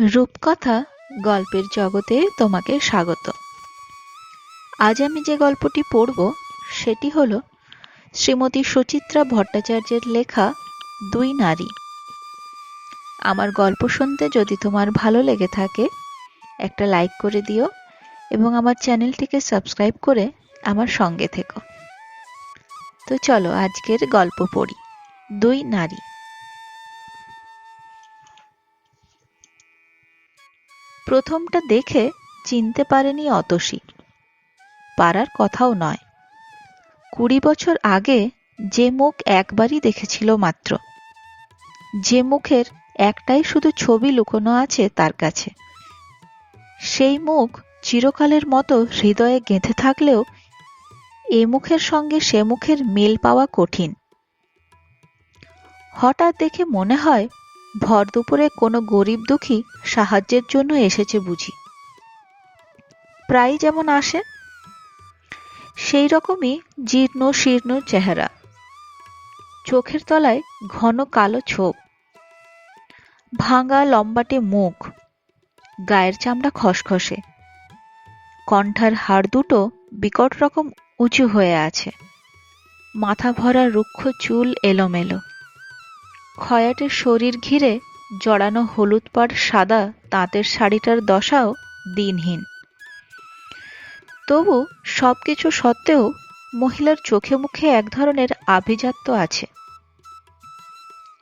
রূপকথা গল্পের জগতে তোমাকে স্বাগত। আজ আমি যে গল্পটি পড়ব সেটি হল শ্রীমতী সুচিত্রা ভট্টাচার্যের লেখা দুই নারী। আমার গল্প শুনতে যদি তোমার ভালো লেগে থাকে একটা লাইক করে দিও এবং আমার চ্যানেলটিকে সাবস্ক্রাইব করে আমার সঙ্গে থেকো। তো চলো আজকের গল্প পড়ি। দুই নারী। প্রথমটা দেখে চিনতে পারেনি অতসী, পারার কথাও নয়। 20 বছর আগে যে মুখ একবারই দেখেছিল মাত্র, যে মুখের একটাই শুধু ছবি লুকোনো আছে তার কাছে, সেই মুখ চিরকালের মতো হৃদয়ে গেঁথে থাকলেও এ মুখের সঙ্গে সে মুখের মিল পাওয়া কঠিন। হঠাৎ দেখে মনে হয় ভর দুপুরে কোনো গরিব দুঃখী সাহায্যের জন্য এসেছে বুঝি। প্রায় যেমন আসে সেই রকমই জীর্ণ শীর্ণ চেহারা, চোখের তলায় ঘন কালো ছোপ, ভাঙা লম্বাটে মুখ, গায়ের চামড়া খসখসে, কণ্ঠার হাড় দুটো বিকট রকম উঁচু হয়ে আছে, মাথা ভরা রুক্ষ চুল এলোমেলো, খয়াটের শরীর ঘিরে জড়ানো হলুদ পাড় সাদা তাঁতের শাড়িটার দশাও দিনহীন। তবু সবকিছু সত্ত্বেও মহিলার চোখে মুখে এক ধরনের আভিজাত্য আছে।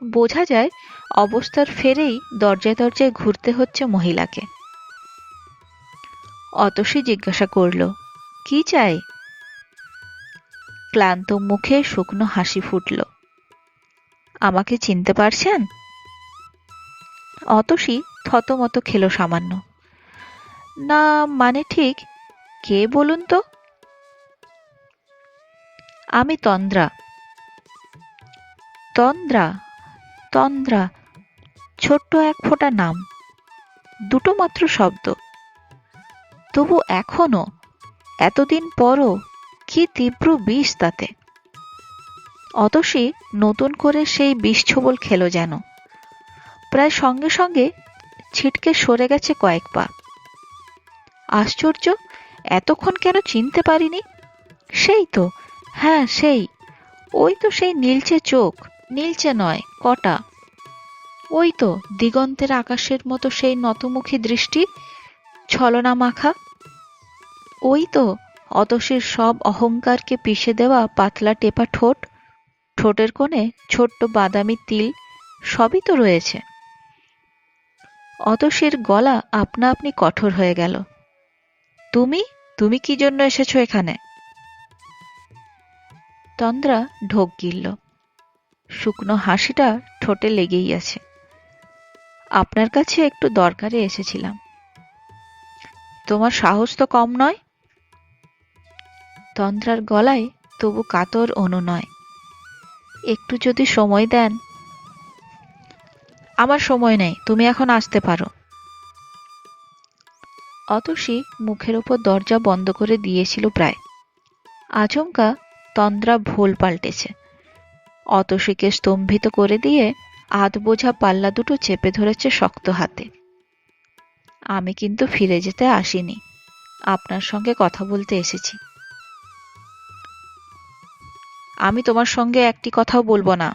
বোঝা যায় অবস্থার ফেরেই দরজায় দরজায় ঘুরতে হচ্ছে মহিলাকে। অতসী জিজ্ঞাসা করল, কি চাই? ক্লান্ত মুখে শুকনো হাসি ফুটল। আমাকে চিনতে পারছেন? অতসী থতমত খেল সামান্য। না মানে ঠিক কে বলুন তো? আমি তন্দ্রা। তন্দ্রা? তন্দ্রা ছোট্ট এক ফোঁটা নাম, দুটো মাত্র শব্দ, তবু এখনো এতদিন পরও কি তীব্র বিষ তাতে। অতসী নতুন করে সেই বিষ ছোবল খেল যেন। প্রায় সঙ্গে সঙ্গে ছিটকে সরে গেছে কয়েক পা। আশ্চর্য, এতক্ষণ কেন চিনতে পারিনি? সেই তো, হ্যাঁ সেই, ওই তো সেই নীলচে চোখ, নীলচে নয় কটা, ওই তো দিগন্তের আকাশের মতো সেই নতমুখী দৃষ্টি, ছলনা মাখা, ওই তো অতসীর সব অহংকারকে পিষে দেওয়া পাতলা টেপা ঠোঁট, ঠোঁটের কোণে ছোট্ট বাদামি তিল, সবই তো রয়েছে। অতসীর গলা আপনা আপনি কঠোর হয়ে গেল। তুমি তুমি কি জন্য এসেছো এখানে? তন্দ্রা ঢোক গিলল। শুকনো হাসিটা ঠোঁটে লেগেই আছে। আপনার কাছে একটু দরকারে এসেছিলাম। তোমার সাহস তো কম নয়। তন্দ্রার গলায় তবু কাতর অনুনয়। একটু যদি সময় দেন। আমার সময় নেই, তুমি এখন আসতে পারো। অতসী মুখের ওপর দরজা বন্ধ করে দিয়েছিল প্রায়। আচমকা তন্দ্রা ভোল পাল্টেছে। অতসীকে স্তম্ভিত করে দিয়ে আধ বোঝা পাল্লা দুটো চেপে ধরেছে শক্ত হাতে। আমি কিন্তু ফিরে যেতে আসিনি, আপনার সঙ্গে কথা বলতে এসেছি। আমি তোমার সঙ্গে একটি কথাও বলবো না।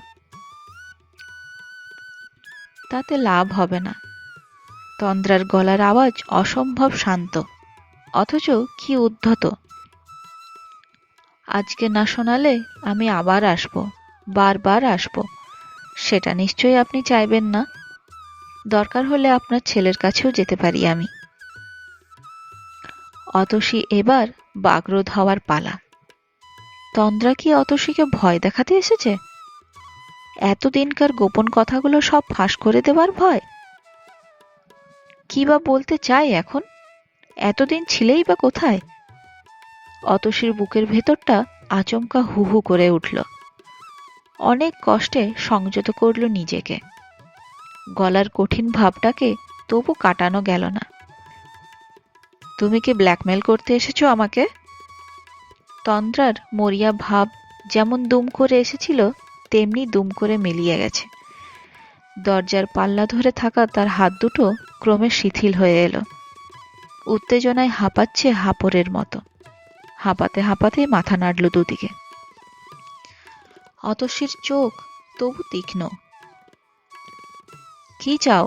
তাতে লাভ হবে না। তন্দ্রার গলার আওয়াজ অসম্ভব শান্ত, অথচ কি উদ্ধত। আজকে না শোনালে আমি আবার আসব, বারবার আসব। সেটা নিশ্চয়ই আপনি চাইবেন না। দরকার হলে আপনার ছেলের কাছেও যেতে পারি আমি। অতসী এবার বাগরোধ হওয়ার পালা। তন্দ্রা কি অতসীকে ভয় দেখাতে এসেছে? এতদিনকার গোপন কথাগুলো সব ফাঁস করে দেবার ভয়? কি বা বলতে চাই এখন? এতদিন ছিলেই বা কোথায়? অতসীর বুকের ভেতরটা আচমকা হু হু করে উঠল। অনেক কষ্টে সংযত করল নিজেকে। গলার কঠিন ভাবটাকে তবু কাটানো গেল না। তুমি কি ব্ল্যাকমেল করতে এসেছো আমাকে? তন্দ্রার মরিয়া ভাব যেমন দুম করে এসেছিল তেমনি দুম করে মিলিয়ে গেছে। দরজার পাল্লা ধরে থাকা তার হাত দুটো ক্রমে শিথিল হয়ে এলো। উত্তেজনায় হাঁপাচ্ছে হাঁপড়ের মতো। হাঁপাতে হাঁপাতে মাথা নাড়ল দুদিকে। অতসীর চোখ তবু তীক্ষ্ণ। কি চাও?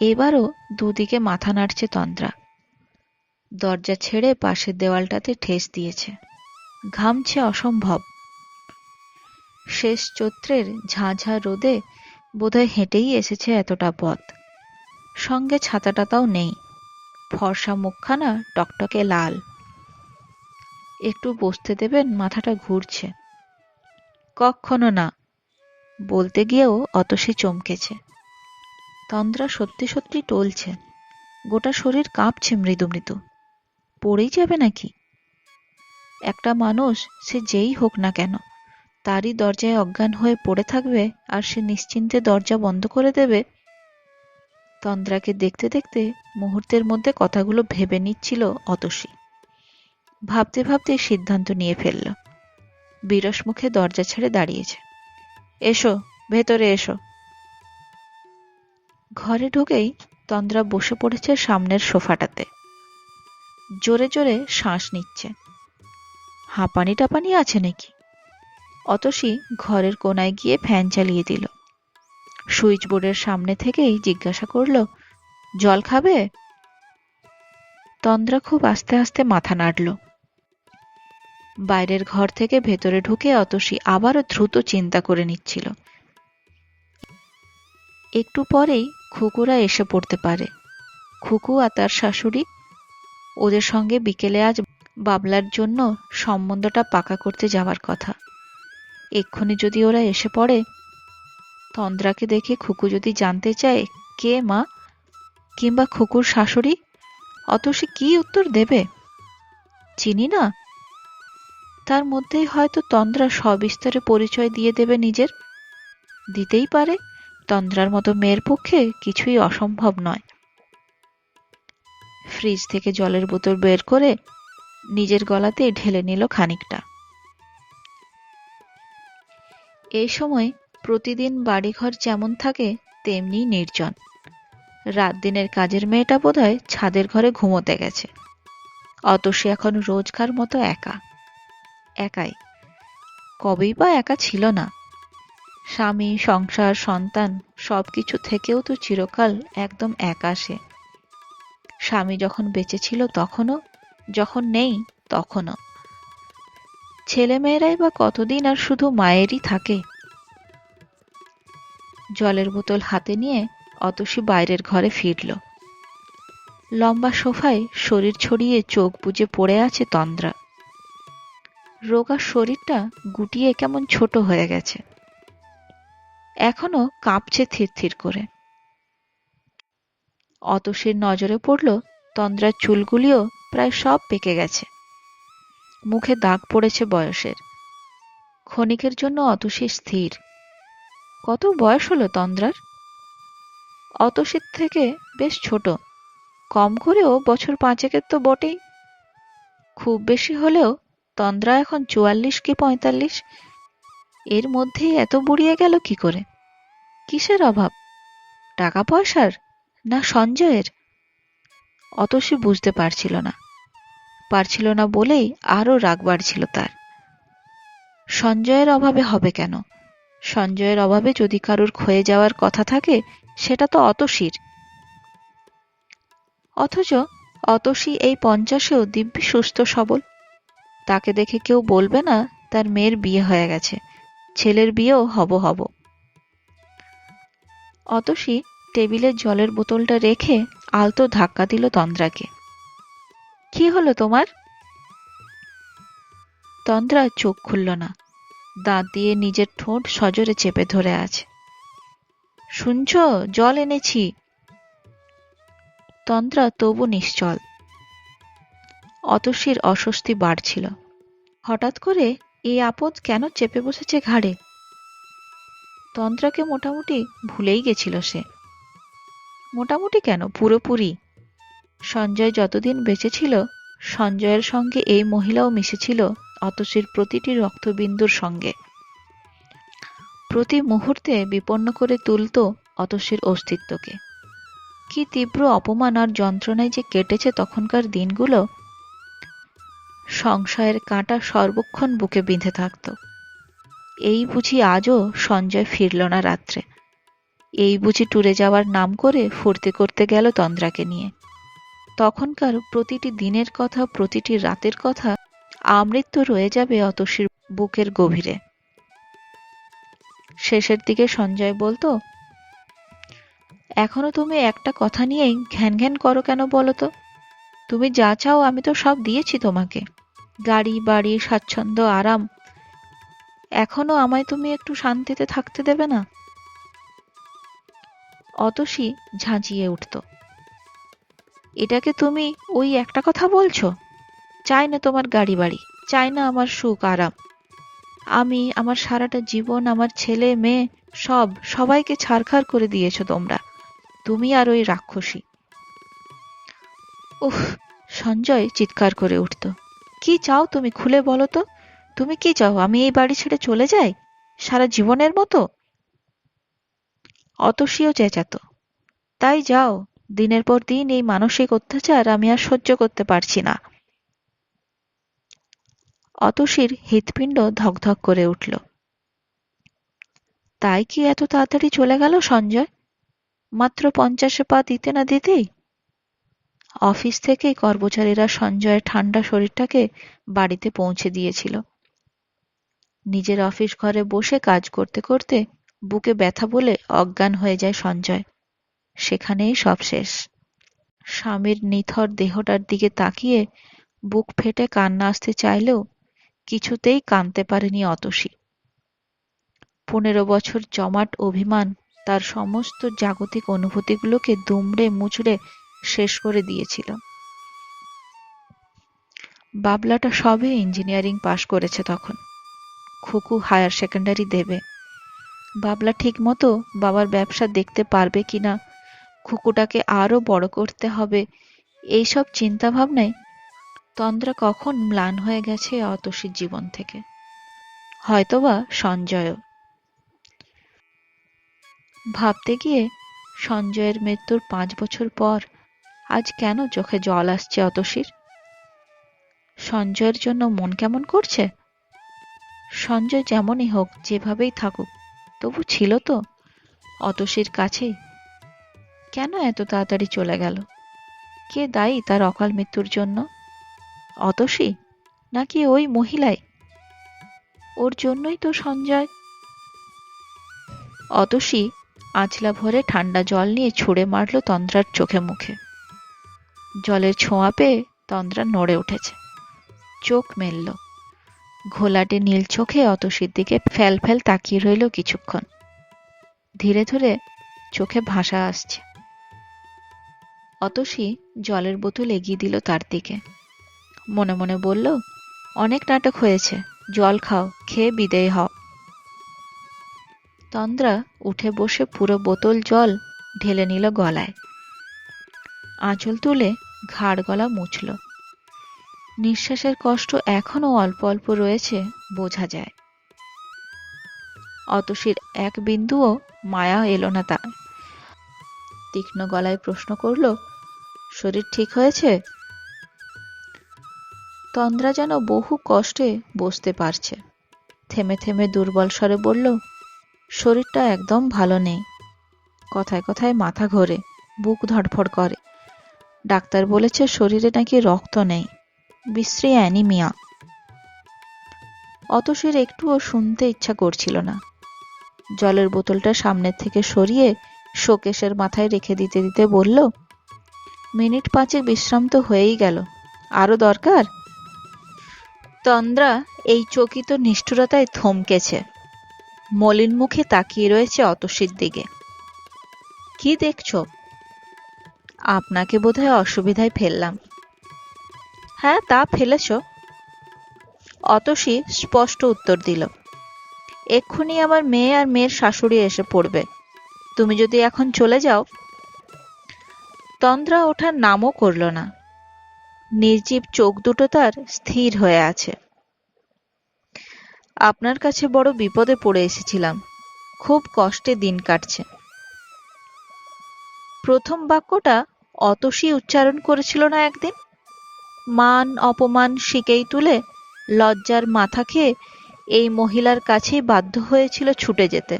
এবারও দুদিকে মাথা নাড়ছে তন্দ্রা। দরজা ছেড়ে পাশের দেওয়ালটাতে ঠেস দিয়েছে। ঘামছে অসম্ভব। শেষ চৈত্রের ঝাঁঝা রোদে বোধহয় হেঁটেই এসেছে এতটা পথ। সঙ্গে ছাতাটাতাও নেই। ফর্সা মুখখানা টকটকে লাল। একটু বসতে দেবেন, মাথাটা ঘুরছে। কক্ষনো না, বলতে গিয়েও অতসী চমকেছে। তন্দ্রা সত্যি সত্যি টলছে। গোটা শরীর কাঁপছে মৃদু মৃদু। পড়েই যাবে নাকি? একটা মানুষ, সে যেই হোক না কেন, তারই দরজায় অজ্ঞান হয়ে পড়ে থাকবে আর সে নিশ্চিন্তে দরজা বন্ধ করে দেবে? তন্দ্রাকে দেখতে দেখতে মুহূর্তের মধ্যে কথাগুলো ভেবে নিচ্ছিল অতসী। ভাবতে ভাবতে সিদ্ধান্ত নিয়ে ফেলল। বিরস মুখে দরজা ছেড়ে দাঁড়িয়েছে। এসো, ভেতরে এসো। ঘরে ঢুকেই তন্দ্রা বসে পড়েছে সামনের সোফাটাতে। জোরে জোরে শ্বাস নিচ্ছে। হাঁপানি টাপানি আছে নাকি? অতসী ঘরের কোনায় গিয়ে ফ্যান চালিয়ে দিল। সুইচ বোর্ডের সামনে থেকেই জিজ্ঞাসা করল, জল খাবে? তন্দ্রা খুব আস্তে আস্তে মাথা নাড়ল। বাইরের ঘর থেকে ভেতরে ঢুকে অতসী আবারও দ্রুত চিন্তা করে নিচ্ছিল। একটু পরেই খুকুরা এসে পড়তে পারে। খুকু আর তার শাশুড়ি, ওদের সঙ্গে বিকেলে আজ বাবলার জন্য সম্বন্ধটা পাকা করতে যাওয়ার কথা। এক্ষুনি যদি ওরা এসে পড়ে, তন্দ্রাকে দেখে খুকু যদি জানতে চায় কে মা, কিংবা খুকুর শাশুড়ি, অতসী কি উত্তর দেবে? চিনি না। তার মধ্যেই হয়তো তন্দ্রা সবিস্তারে পরিচয় দিয়ে দেবে নিজের। দিতেই পারে। তন্দ্রার মতো মেয়ের পক্ষে কিছুই অসম্ভব নয়। ফ্রিজ থেকে জলের বোতল বের করে নিজের গলাতে ঢেলে নিল খানিকটা। এই সময় প্রতিদিন বাড়িঘর যেমন থাকে তেমনি নির্জন। রাত দিনের কাজের মেয়েটা বোধহয় ছাদের ঘরে ঘুমোতে গেছে। অতসী এখন রোজকার মতো একা। একাই। কবেই বা একা ছিল না। স্বামী, সংসার, সন্তান সবকিছু থেকেও তো চিরকাল একদম একা সে। স্বামী যখন বেঁচে ছিল তখনও, যখন নেই তখনও। ছেলেমেয়েরাই বা কতদিন আর শুধু মায়েরই থাকে। জলের বোতল হাতে নিয়ে অতসী বাইরের ঘরে ফিরল। লম্বা সোফায় শরীর ছড়িয়ে চোখ বুজে পড়ে আছে তন্দ্রা। রোগা শরীরটা গুটিয়ে কেমন ছোট হয়ে গেছে। এখনো কাঁপছে থির থির করে। অতসীর নজরে পড়ল তন্দ্রার চুলগুলিও প্রায় সব পেকে গেছে। মুখে দাগ পড়েছে বয়সের। ক্ষণিকের জন্য অতসী স্থির। কত বয়স হলো তন্দ্রার? অতসীর থেকে বেশ ছোট। কম করেও বছর 5 তো বটেই। খুব বেশি হলেও তন্দ্রা এখন 44 কি 45। এর মধ্যেই এত বুড়িয়ে গেল কি করে? কিসের অভাব? টাকা পয়সার, না সঞ্জয়ের? অতসী বুঝতে পারছিল না। পারছিল না বলেই আরো রাগ বাড়ছিল তার। সঞ্জয়ের অভাবে হবে কেন? সঞ্জয়ের অভাবে যদি কারুর ক্ষয়ে যাওয়ার কথা থাকে, সেটা তো অতসীর। অথচ অতসী এই 50-এও দিব্যি সুস্থ সবল। তাকে দেখে কেউ বলবে না তার মেয়ের বিয়ে হয়ে গেছে, ছেলের বিয়েও হব হব। অতসী টেবিলে জলের বোতলটা রেখে আলতো ধাক্কা দিল তন্দ্রাকে। কি হলো তোমার? তন্দ্রা চোখ খুলল না। দাঁত দিয়ে নিজের ঠোঁট সজোরে চেপে ধরে আছে। শুনছ, জল এনেছি। তন্দ্রা তবু নিশ্চল। অতসীর অস্বস্তি বাড়ছিল। হঠাৎ করে এই আপদ কেন চেপে বসেছে ঘাড়ে? তন্দ্রাকে মোটামুটি ভুলেই গেছিল সে। মোটামুটি কেন, পুরোপুরি। সঞ্জয় যতদিন বেঁচে ছিল, সঞ্জয়ের সঙ্গে এই মহিলাও মিশেছিল অতসীর প্রতিটি রক্তবিন্দুর সঙ্গে। প্রতি মুহূর্তে বিপন্ন করে তুলত অতসীর অস্তিত্বকে। কি তীব্র অপমান আর যন্ত্রণায় যে কেটেছে তখনকার দিনগুলো! সংশয়ের কাঁটা সর্বক্ষণ বুকে বিঁধে থাকত। এই বুঝি আজও সঞ্জয় ফিরল না রাত্রে? এই বুঝি ট্যুরে যাওয়ার নাম করে ফুর্তি করতে গেল তন্দ্রাকে নিয়ে? তখনকার প্রতিটি দিনের কথা, প্রতিটি রাতের কথা আমৃত্যু রয়ে যাবে অতসীর বুকের গভীরে। শেষের দিকে সঞ্জয় বলতো, এখনো তুমি একটা কথা নিয়েই ঘ্যান ঘ্যান করো কেন বলো তো? তুমি যা চাও আমি তো সব দিয়েছি তোমাকে, গাড়ি বাড়ি স্বাচ্ছন্দ্য আরাম। এখনো আমায় তুমি একটু শান্তিতে থাকতে দেবে না? অতসী ঝাঁঝিয়ে উঠত, এটাকে তুমি ওই একটা কথা বলছো? চাই না তোমার গাড়ি বাড়ি, চাই না আমার সুখ আরাম। আমি আমার সারাটা জীবন, আমার ছেলে মেয়ে, সবাইকে ছারখার করে দিয়েছো তোমরা, তুমি আর ওই রাক্ষসী। উফ! সঞ্জয় চিৎকার করে উঠত, কি চাও তুমি খুলে বলো তো? তুমি কি চাও আমি এই বাড়ি ছেড়ে চলে যাই সারা জীবনের মতো? অতসীও চেঁচাত, তাই যাও, দিনের পর দিন এই মানসিক অত্যাচার আমি আর সহ্য করতে পারছি না। অতসীর হৃৎপিণ্ড ধকধক করে উঠল। তাই কি এত তাড়াতাড়ি চলে গেল সঞ্জয়? মাত্র 50-এ পা দিতে না দিতেই? অফিস থেকেই কর্মচারীরা সঞ্জয়ের ঠান্ডা শরীরটাকে বাড়িতে পৌঁছে দিয়েছিল। নিজের অফিস ঘরে বসে কাজ করতে করতে বুকে ব্যথা বলে অজ্ঞান হয়ে যায় সঞ্জয়। সেখানেই সব শেষ। স্বামীর নিথর দেহটার দিকে তাকিয়ে বুক ফেটে কান্না আসতে চাইলেও কিছুতেই কাঁদতে পারেনি অতসী। 15 বছর জমাট অভিমান তার সমস্ত জাগতিক অনুভূতিগুলোকে দুমড়ে মুচড়ে শেষ করে দিয়েছিল। বাবলাটা সবে ইঞ্জিনিয়ারিং পাশ করেছে তখন। খুকু হায়ার সেকেন্ডারি দেবে। বাবলা ঠিকমতো বাবার ব্যবসা দেখতে পারবে কিনা, খুকুটাকে আরো বড় করতে হবে, এইসব চিন্তা ভাবনায় তন্দ্রা কখন ম্লান হয়ে গেছে অতসীর জীবন থেকে। হয়তোবা সঞ্জয়ও। ভাবতে গিয়ে সঞ্জয়ের মৃত্যুর 5 বছর পর আজ কেন চোখে জল আসছে অতসীর? সঞ্জয়ের জন্য মন কেমন করছে? সঞ্জয় যেমনই হোক, যেভাবেই থাকুক, তবু ছিল তো অতসীর কাছেই। কেন এত তাড়াতাড়ি চলে গেল? কে দায়ী তার অকাল মৃত্যুর জন্য? অতসী নাকি ওই মহিলাই? ওর জন্যই তো সঞ্জয়। অতসী আঁচলা ভরে ঠান্ডা জল নিয়ে ছুঁড়ে মারল তন্দ্রার চোখে মুখে। জলের ছোঁয়া পেয়ে তন্দ্রা নড়ে উঠেছে, চোখ মেলল। ঘোলাটে নীল চোখে অতসীর দিকে ফ্যাল ফ্যাল তাকিয়ে রইল কিছুক্ষণ। ধীরে ধীরে চোখে ভাষা আসছে। অতসী জলের বোতল এগিয়ে দিল তার দিকে। মনে মনে বলল, অনেক নাটক হয়েছে, জল খাও, খেয়ে বিদেয় হও। তন্দ্রা উঠে বসে পুরো বোতল জল ঢেলে নিল গলায়। আঁচল তুলে ঘাড় গলা মুছল। নিঃশ্বাসের কষ্ট এখনো অল্প অল্প রয়েছে, বোঝা যায়। অতসীর এক বিন্দুও মায়া এলো না তার। তীক্ষ্ণ গলায় প্রশ্ন করল, শরীর ঠিক হয়েছে? তন্দ্রা যেন বহু কষ্টে বসতে পারছে। থেমে থেমে দুর্বল স্বরে বলল, শরীরটা একদম ভালো নেই। কথায় কথায় মাথা ঘোরে, বুক ধড়ফড় করে। ডাক্তার বলেছে শরীরে নাকি রক্ত নেই, বিশ্রী অ্যানিমিয়া। অতসীর একটুও শুনতে ইচ্ছা করছিল না। জলের বোতলটা সামনের থেকে সরিয়ে শোকেশের মাথায় রেখে দিতে দিতে বলল, মিনিট 5 বিশ্রাম তো হয়েই গেল, আরো দরকার? তন্দ্রা এই চকিত নিষ্ঠুরতায় থমকেছে। মলিন মুখে তাকিয়ে রয়েছে অতসীর দিকে। কি দেখছো? আপনাকে বোধহয় অসুবিধায় ফেললাম। হ্যাঁ, তা ফেলেছ। অতসী স্পষ্ট উত্তর দিল, এক্ষুনি আমার মেয়ে আর মেয়ের শাশুড়ি এসে পড়বে, তুমি যদি এখন চলে যাও। তন্দ্রা ওঠার নামও করল না। নির্জীব চোখ দুটো তার স্থির হয়ে আছে। আপনার কাছে বড় বিপদে পড়ে এসেছিলাম, খুব কষ্টে দিন কাটছে। প্রথম বাক্যটা অতসী উচ্চারণ করেছিল না একদিন? মান অপমান শিকেই তুলে লজ্জার মাথা খেয়ে এই মহিলার কাছেই বাধ্য হয়েছিল ছুটে যেতে।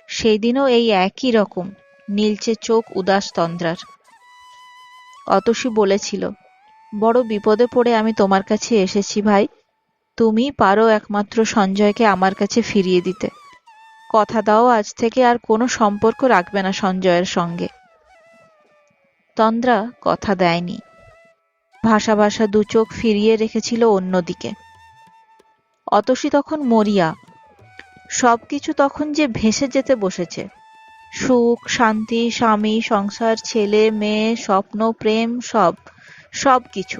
সেই দিনও এই একই রকম নীলচে চোখ উদাস তন্দ্রার। অতসী বলেছিল, বড় বিপদে পড়ে আমি তোমার কাছে এসেছি ভাই, তুমি পারো একমাত্র সঞ্জয়কে আমার কাছে ফিরিয়ে দিতে। কথা দাও আজ থেকে আর কোনো সম্পর্ক রাখবে না সঞ্জয়ের সঙ্গে। তন্দ্রা কথা দেয়নি, ভাসা ভাসা দু চোখ ফিরিয়ে রেখেছিল অন্যদিকে। অতসী তখন মরিয়া, সবকিছু তখন যে ভেসে যেতে বসেছে। সুখ শান্তি স্বামী সংসার ছেলে মেয়ে স্বপ্ন প্রেম সব সবকিছু।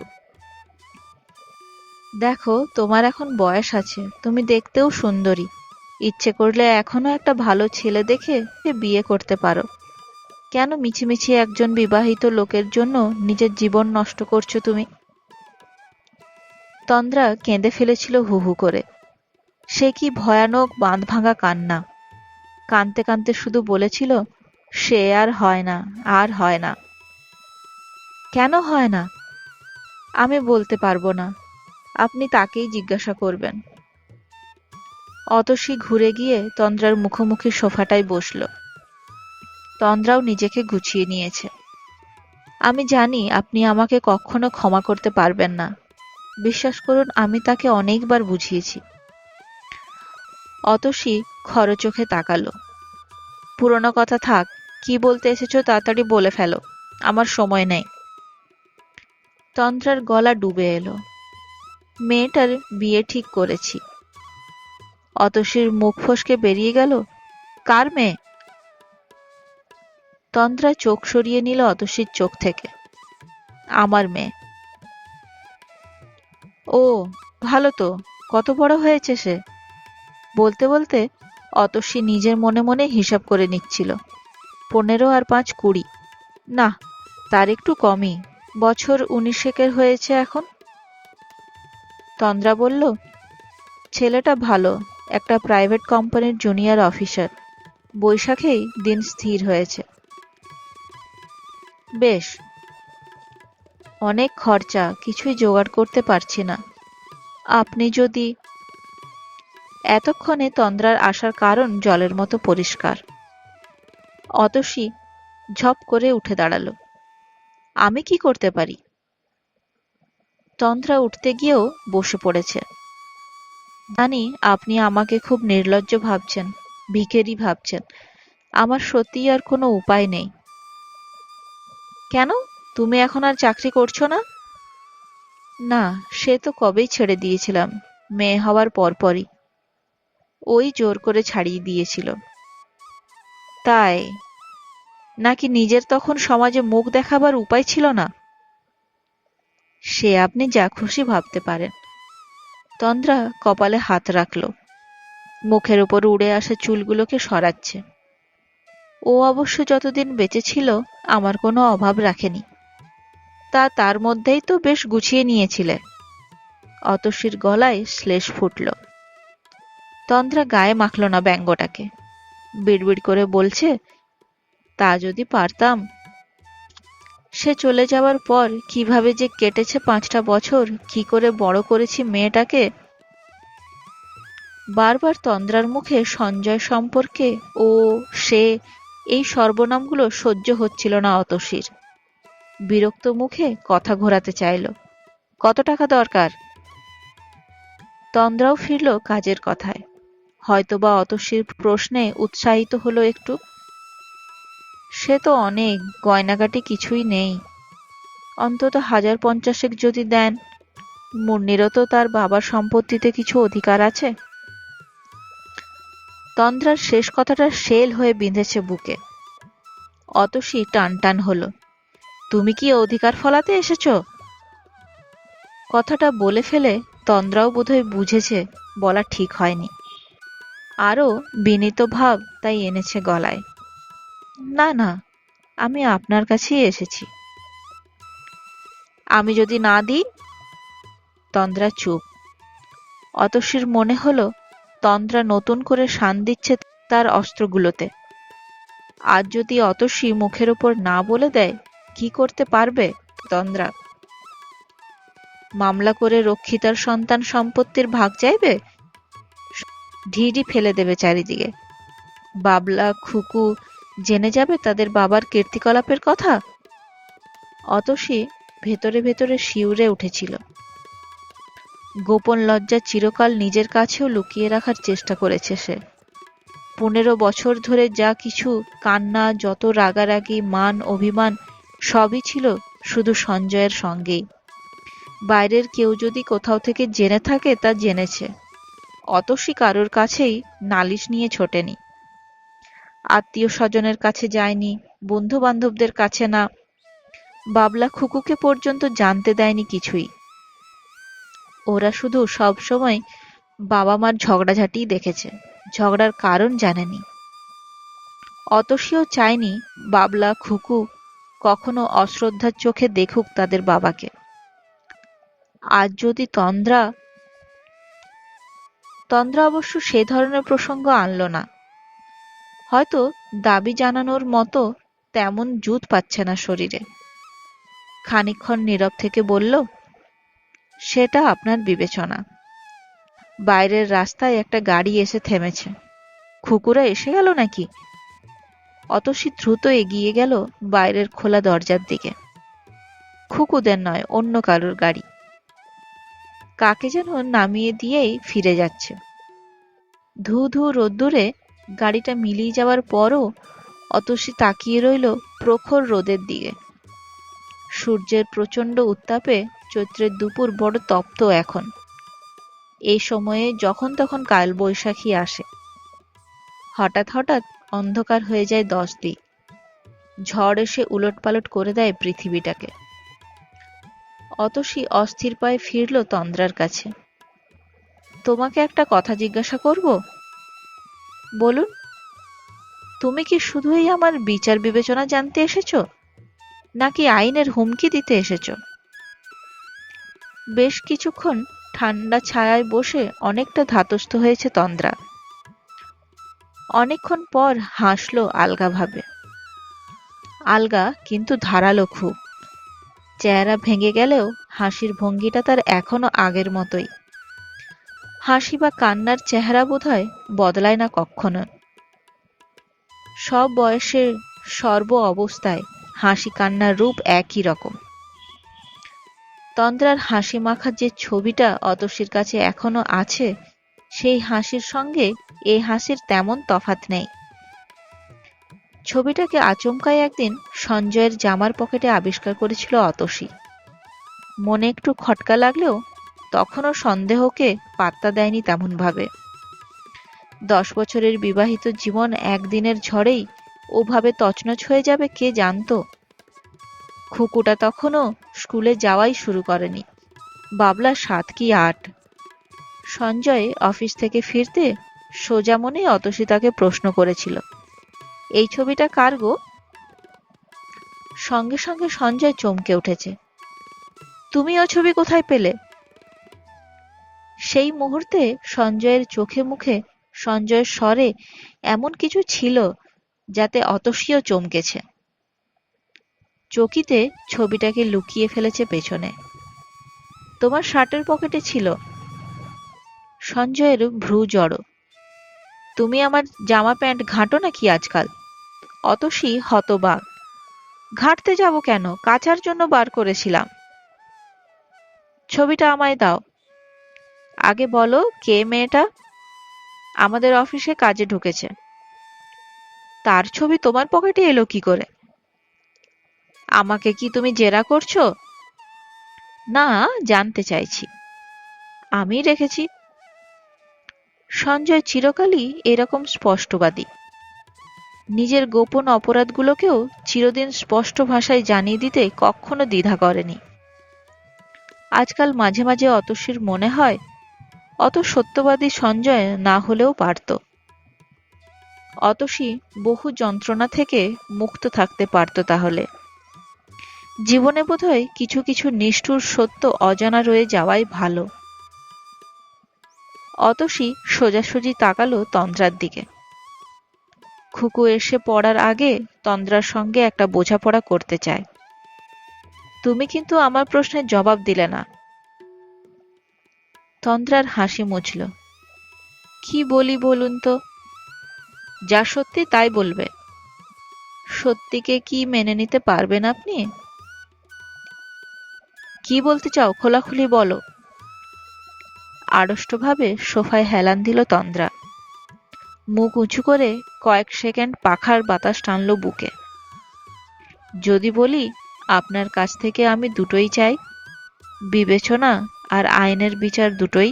দেখো তোমার এখন বয়স আছে, তুমি দেখতেও সুন্দরী, ইচ্ছে করলে এখনো একটা ভালো ছেলে দেখে বিয়ে করতে পারো। কেন মিছিমিছি একজন বিবাহিত লোকের জন্য নিজের জীবন নষ্ট করছো তুমি? তন্দ্রা কেঁদে ফেলেছিল হু হু করে। সে কি ভয়ানক বাঁধভাঙা কান্না! কাঁদতে কাঁদতে শুধু বলেছিল, সে আর হয় না, আর হয় না। কেন হয় না? আমি বলতে পারবো না, আপনি তাকেই জিজ্ঞাসা করবেন। অতসী ঘুরে গিয়ে তন্দ্রার মুখোমুখি সোফাটায় বসল। তন্দ্রাও নিজেকে গুছিয়ে নিয়েছে। আমি জানি আপনি আমাকে কখনো ক্ষমা করতে পারবেন না, বিশ্বাস করুন আমি তাকে অনেকবার বুঝিয়েছি। অতসী খরচোখে তাকালো। পুরনো কথা থাক, কি বলতে এসেছো তাড়াতাড়ি বলে ফেলো, আমার সময় নেই। তন্দ্রার গলা ডুবে এলো। মেয়েটার বিয়ে ঠিক করেছি। অতসীর মুখ ফসকে বেরিয়ে গেল, কার মেয়ে? তন্দ্রা চোখ সরিয়ে নিল অতসীর চোখ থেকে। আমার মেয়ে। ও ভালো তো, কত বড় হয়েছে সে? বলতে বলতে অতসী নিজের মনে মনে হিসাব করে নিচ্ছিল। 15 আর 5 20, না তার একটু কমই, বছর 19 হয়েছে এখন। তন্দ্রা বলল, ছেলেটা ভালো, একটা প্রাইভেট কোম্পানির জুনিয়র অফিসার, বৈশাখেই দিন স্থির হয়েছে। বেশ, অনেক খরচা, কিছুই জোগাড় করতে পারছি না। আপনি যদি... এতক্ষণে তন্দ্রার আসার কারণ জলের মতো পরিষ্কার। অতসী ঝপ করে উঠে দাঁড়ালো। আমি কি করতে পারি? তন্দ্রা উঠতে গিয়েও বসে পড়েছে। জানি আপনি আমাকে খুব নির্লজ্জ ভাবছেন, ভিখারি ভাবছেন। আমার সত্যিই আর কোনো উপায় নেই। কেন, তুমি এখন আর চাকরি করছো না? না, সে তো কবেই ছেড়ে দিয়েছিলাম, মেয়ে হওয়ার পরপরই। ওই জোর করে ছাড়িয়ে দিয়েছিল। তাই নাকি নিজের তখন সমাজে মুখ দেখাবার উপায় ছিল না? সে আপনি যা খুশি ভাবতে পারেন। তন্দ্রা কপালে হাত রাখল, মুখের উপর উড়ে আসা চুলগুলোকে সরাচ্ছে। ও অবশ্য যতদিন বেঁচে ছিল আমার কোনো অভাব রাখেনি। তার মধ্যেই তো বেশ গুছিয়ে নিয়েছিলে। অতসীর গলায় শ্লেষ ফুটল। তন্দ্রা গায়ে মাখল না ব্যঙ্গটাকে, বিড়বিড় করে বলছে, তা যদি পারতাম। সে চলে যাওয়ার পর কিভাবে যে কেটেছে 5টা বছর, কি করে বড় করেছি মেয়েটাকে। বারবার তন্দ্রার মুখে সঞ্জয় সম্পর্কে ও সে এই সর্বনামগুলো সহ্য হচ্ছিল না অতসীর। বিরক্ত মুখে কথা ঘোরাতে চাইল, কত টাকা দরকার? তন্দ্রাও ফিরল কাজের কথায়, হয়তোবা অতসীর প্রশ্নে উৎসাহিত হলো একটু। সে তো অনেক, গয়নাগাটি কিছুই নেই, অন্তত 1050 যদি দেন। মুন্নিরও তো তার বাবার সম্পত্তিতে কিছু অধিকার আছে। তন্দ্রার শেষ কথাটা শেল হয়ে বিঁধেছে বুকে। অতসী টান টান হলো, তুমি কি অধিকার ফলাতে এসেছ? কথাটা বলে ফেলে তন্দ্রাও বোধহয় বুঝেছে বলা ঠিক হয়নি। আরও বিনীত ভাব তাই এনেছে গলায়। না না, আমি আপনার কাছেই এসেছি। আমি যদি না দিই? তন্দ্রা চুপ। অতসীর মনে হলো তন্দ্রা নতুন করে শান দিচ্ছে তার অস্ত্রগুলোতে। আজ যদি অতসী মুখের ওপর না বলে দেয়, কি করতে পারবে তন্দ্রা? মামলা করে রক্ষিতার সন্তান সম্পত্তির ভাগ চাইবে? ঢিঢি ফেলে দেবে চারিদিকে। বাবলা খুকু জেনে যাবে তাদের বাবার কীর্তিকলাপের কথা। অতসী ভেতরে ভেতরে শিউরে উঠেছিল। গোপন লজ্জা চিরকাল নিজের কাছেও লুকিয়ে রাখার চেষ্টা করেছে সে। 15 বছর ধরে যা কিছু কান্না, যত রাগারাগি, মান অভিমান সবই ছিল শুধু সঞ্জয়ের সঙ্গেই। বাইরের কেউ যদি কোথাও থেকে জেনে থাকে তা জেনেছে। অতসী কারোর কাছেই নালিশ নিয়ে ছোটেনি। আত্মীয় স্বজনের কাছে যায়নি, বন্ধু বান্ধবদের কাছে না, বাবলা খুকুকে পর্যন্ত জানতে দেয়নি কিছুই। ওরা শুধু সব সময় বাবা মার ঝগড়াঝাটিই দেখেছে, ঝগড়ার কারণ জানেনি। অতসীও চায়নি বাবলা খুকু কখনো অশ্রদ্ধার চোখে দেখুক তাদের বাবাকে। আজ যদি তন্দ্রা অবশ্য সে ধরনের প্রসঙ্গ আনল না। হয়তো দাবি জানানোর মতো তেমন জুত পাচ্ছে না শরীরে। খানিকক্ষণ নীরব থেকে বলল, সেটা আপনার বিবেচনা। বাইরের রাস্তায় একটা গাড়ি এসে থেমেছে। খুকুরা এসে গেল নাকি? অতসী দ্রুত এগিয়ে গেল বাইরের খোলা দরজার দিকে। খুকুদের নয়, অন্য কারোর গাড়ি। কাকে যেন নামিয়ে দিয়েই ফিরে যাচ্ছে। ধু ধু রোদ্দুরে গাড়িটা মিলিয়ে যাওয়ার পরও অতসী তাকিয়ে রইল প্রখর রোদের দিকে। সূর্যের প্রচণ্ড উত্তাপে চৈত্রের দুপুর বড় তপ্ত এখন। এই সময়ে যখন তখন কালবৈশাখী আসে। হঠাৎ হঠাৎ অন্ধকার হয়ে যায় 10 দিক। ঝড় এসে উলটপালট করে দেয় পৃথিবীটাকে। অতসী অস্থির পায়ে ফিরল তন্দ্রার কাছে। তোমাকে একটা কথা জিজ্ঞাসা করব? বলুন। তুমি কি শুধুই আমার বিচার বিবেচনা জানতে এসেছো, নাকি আইনের হুমকি দিতে এসেছো? বেশ কিছুক্ষণ ঠান্ডা ছায়ায় বসে অনেকটা ধাতস্থ হয়েছে তন্দ্রা। অনেকক্ষণ পর হাসল আলগাভাবে। আলগা কিন্তু ধারালো খুব। চেহারা ভেঙে গেলেও হাসির ভঙ্গিটা তার এখনো আগের মতোই। হাসি বা কান্নার চেহারা বোধহয় বদলায় না কখনো। সব বয়সের সর্ব অবস্থায় হাসি কান্নার রূপ একই রকম। তন্দ্রার হাসি মাখা যে ছবিটা অতসীর কাছে এখনো আছে, সেই হাসির সঙ্গে এই হাসির তেমন তফাৎ নেই। ছবিটাকে আচমকাই একদিন সঞ্জয়ের জামার পকেটে আবিষ্কার করেছিল অতসী। মনে একটু খটকা লাগলেও তখনও সন্দেহকে পাত্তা দেয়নি তেমনভাবে। 10 বছরের বিবাহিত জীবন একদিনের ঝড়েই ওভাবে তছনছ হয়ে যাবে কে জানতো। খুকুটা তখনও স্কুলে যাওয়াই শুরু করেনি, বাবলা 7 কি 8। সঞ্জয় অফিস থেকে ফিরতে সোজা মনেই অতসী তাকে প্রশ্ন করেছিল, এই ছবিটা কার গো? সঙ্গে সঙ্গে সঞ্জয় চমকে উঠেছে। তুমি ও ছবি কোথায় পেলে? সেই মুহূর্তে সঞ্জয়ের চোখে মুখে, সঞ্জয়ের স্বরে এমন কিছু ছিল যাতে অতসীও চমকেছে। চকিতে ছবিটাকে লুকিয়ে ফেলেছে পেছনে। তোমার শার্টের পকেটে ছিল। সঞ্জয়ের ভ্রু জড়ো। তুমি আমার জামা প্যান্ট ঘাঁটো নাকি আজকাল? অতসী হতবাক। ঘাঁটতে যাব কেন, কাচার জন্য বার করেছিলাম। ছবিটা আমায় দাও। আগে বলো কে মেয়েটা? আমাদের অফিসে কাজে ঢুকেছে। তার ছবি তোমার পকেটে এলো কি করে? আমাকে কি তুমি জেরা করছো? না, জানতে চাইছি। আমি রেখেছি। সঞ্জয় চিরকালই এরকম স্পষ্টবাদী। নিজের গোপন অপরাধগুলোকেও চিরদিন স্পষ্ট ভাষায় জানিয়ে দিতে কখনো দ্বিধা করেনি। আজকাল মাঝে মাঝে অতসীর মনে হয় অত সত্যবাদী সঞ্জয় না হলেও পারত। অতসী বহু যন্ত্রণা থেকে মুক্ত থাকতে পারত তাহলে। জীবনে বোধহয় কিছু কিছু নিষ্ঠুর সত্য অজানা রয়ে যাওয়াই ভালো। অতসী সোজাসুজি তাকালো তন্দ্রার দিকে। খুকু এসে পড়ার আগে তন্দ্রার সঙ্গে একটা বোঝাপড়া করতে চায়। তুমি কিন্তু আমার প্রশ্নের জবাব দিলে না। তন্দ্রার হাসি মুছল। কি বলি বলুন তো? যা সত্যি তাই বলবে। সত্যিকে কি মেনে নিতে পারবেন আপনি? কি বলতে চাও খোলাখুলি বলো। আড়ষ্টভাবে সোফায় হেলান দিল তন্দ্রা। মুখ উঁচু করে কয়েক সেকেন্ড পাখার বাতাস টানল বুকে। যদি বলি আপনার কাছ থেকে আমি দুটোই চাই, বিবেচনা আর আইনের বিচার দুটোই।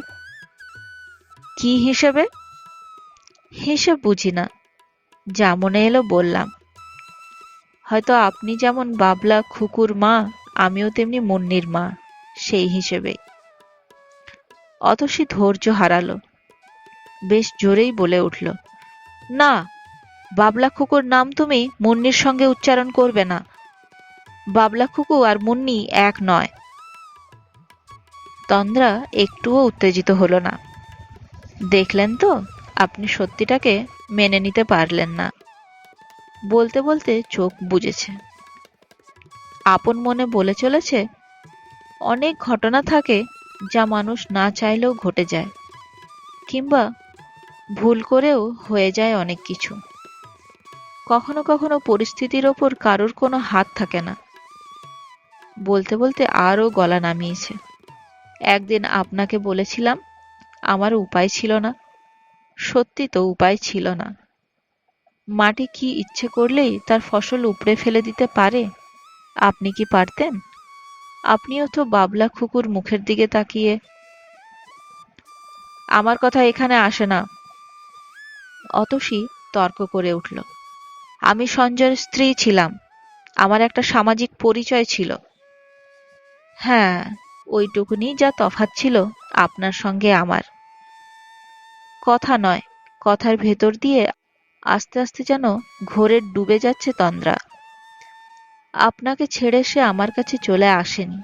কি হিসেবে? হিসেব বুঝি না, যা মনে এলো বললাম। হয়তো আপনি যেমন বাবলা খুকুর মা, আমিও তেমনি মুন্নির মা, সেই হিসেবেই। অতসী ধৈর্য হারালো। বেশ জোরেই বলে উঠল, না, বাবলা খুকুর নাম তুমি মুন্নির সঙ্গে উচ্চারণ করবে না। বাবলা খুকু আর মুন্নি এক নয়। তন্দ্রা একটুও উত্তেজিত হলো না। দেখলেন তো, আপনি সত্যিটাকে মেনে নিতে পারলেন না। বলতে বলতে চোখ বুজেছে। আপন মনে বলে চলেছে, অনেক ঘটনা থাকে যা মানুষ না চাইলেও ঘটে যায়, কিংবা ভুল করেও হয়ে যায় অনেক কিছু। কখনো কখনো পরিস্থিতির ওপর কারোর কোনো হাত থাকে না। বলতে বলতে আরও গলা নামিয়েছে। একদিন আপনাকে বলেছিলাম আমার উপায় ছিল না। সত্যি তো উপায় ছিল না। মাটি কি ইচ্ছে করলেই তার ফসল উপড়ে ফেলে দিতে পারে? আপনি কি পারতেন? আপনিও তো বাবলা খুকুর মুখের দিকে তাকিয়ে। আমার কথা এখানে আসে না। অতসী তর্ক করে উঠল। আমি সঞ্জয়ের স্ত্রী ছিলাম। আমার একটা সামাজিক পরিচয় ছিল। হ্যাঁ, ওইটুকুনি যা তফাৎ ছিল আপনার সঙ্গে আমার। কথা নয়, কথার ভেতর দিয়ে আস্তে আস্তে যেন ঘোরে ডুবে যাচ্ছে তন্দ্রা। আপনাকে ছেড়ে সে আমার কাছে চলে আসেনি।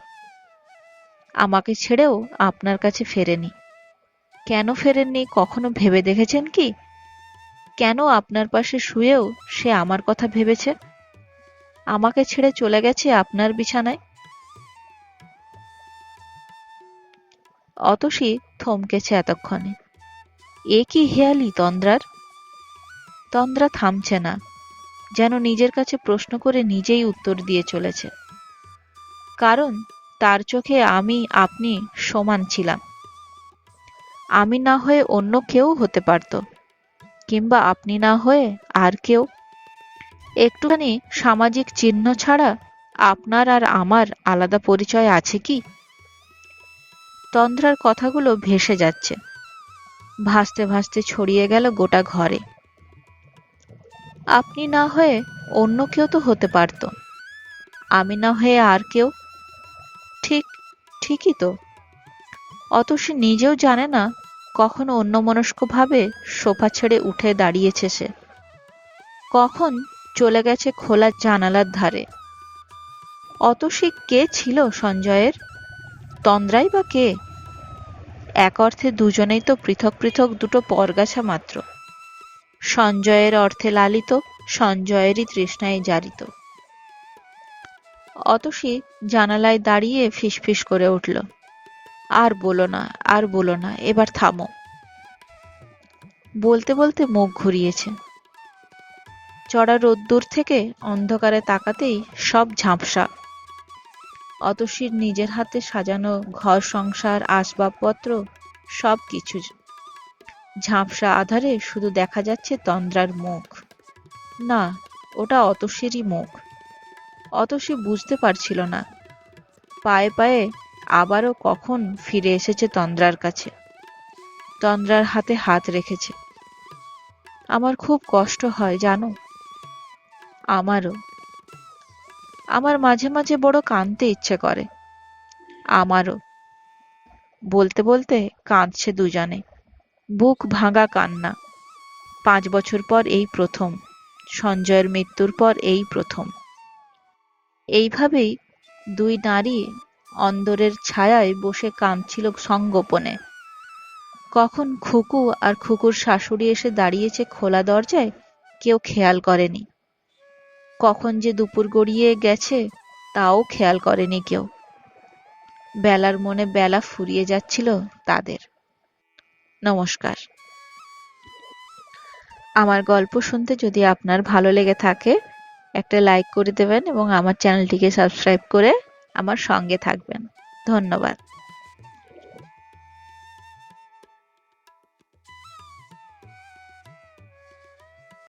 আমাকে ছেড়েও আপনার কাছে ফেরেনি। কেন ফেরেননি কখনো ভেবে দেখেছেন কি? কেন আপনার পাশে শুয়েও সে আমার কথা ভেবেছে? আমাকে ছেড়ে চলে গেছে আপনার বিছানায়। অতসী থমকেছে এতক্ষণে। এ কি হেয়ালি তন্দ্রার! তন্দ্রা থামছে না, যেন নিজের কাছে প্রশ্ন করে নিজেই উত্তর দিয়ে চলেছে। কারণ তার চোখে আমি আপনি সমান ছিলাম। আমি না হয়ে অন্য কেউ হতে পারত, কিংবা আপনি না হয়ে আর কেউ। একটুখানি সামাজিক চিহ্ন ছাড়া আপনার আর আমার আলাদা পরিচয় আছে কি? তন্দ্রার কথাগুলো ভেসে যাচ্ছে, ভাসতে ভাসতে ছড়িয়ে গেল গোটা ঘরে। আপনি না হয়ে অন্য কেউ তো হতে পারত, আমি না হয়ে আর কেউ। ঠিক, ঠিকই তো। অত সে নিজেও জানে না কখন অন্যমনস্কভাবে সোফা ছেড়ে উঠে দাঁড়িয়েছে সে, কখন চলে গেছে খোলা জানালার ধারে। অতসী কে ছিল সঞ্জয়ের? তন্দ্রাই বা কে? এক অর্থে দুজনেই তো পৃথক পৃথক দুটো পরগাছা মাত্র। সঞ্জয়ের অর্থে লালিত, সঞ্জয়েরই তৃষ্ণায় জারিত। অতসী জানালায় দাঁড়িয়ে ফিসফিস করে উঠল, আর বলো না, আর বলো না, এবার থামো। বলতে বলতে মুখ ঘুরিয়েছে। চড়া রোদ্দুর থেকে অন্ধকারে তাকাতেই সব ঝাপসা। অতসীর নিজের হাতে সাজানো ঘর সংসার আসবাবপত্র সব কিছু ঝাপসা আধারে শুধু দেখা যাচ্ছে তন্দ্রার মুখ। না, ওটা অতসীরই মুখ। অতসী বুঝতে পারছিল না পায়ে পায়ে আবারও কখন ফিরে এসেছে তন্দ্রার কাছে। তন্দ্রার হাতে হাত রেখেছে। আমার খুব কষ্ট হয় জানো। আমারও। আমার মাঝে মাঝে বড় কাঁদতে ইচ্ছে করে। আমারও। বলতে বলতে কাঁদছে দুজনে, বুক ভাঙা কান্না। 5 বছর পর এই প্রথম, সঞ্জয়ের মৃত্যুর পর এই প্রথম। এইভাবেই দুই নারী অন্দরের ছায়ায় বসে কাঁদছিল সংগোপনে। কখন খুকু আর খুকুর শাশুড়ি এসে দাঁড়িয়েছে খোলা দরজায়, কেউ খেয়াল করেনি। কখন যে দুপুর গড়িয়ে গেছে তাও খেয়াল করেনি কেউ। বেলার মনে বেলা ফুরিয়ে যাচ্ছিল তাদের। নমস্কার। আমার গল্প শুনতে যদি আপনার ভালো লেগে থাকে একটা লাইক করে দেবেন এবং আমার চ্যানেলটিকে সাবস্ক্রাইব করে আমার সঙ্গে থাকবেন। ধন্যবাদ।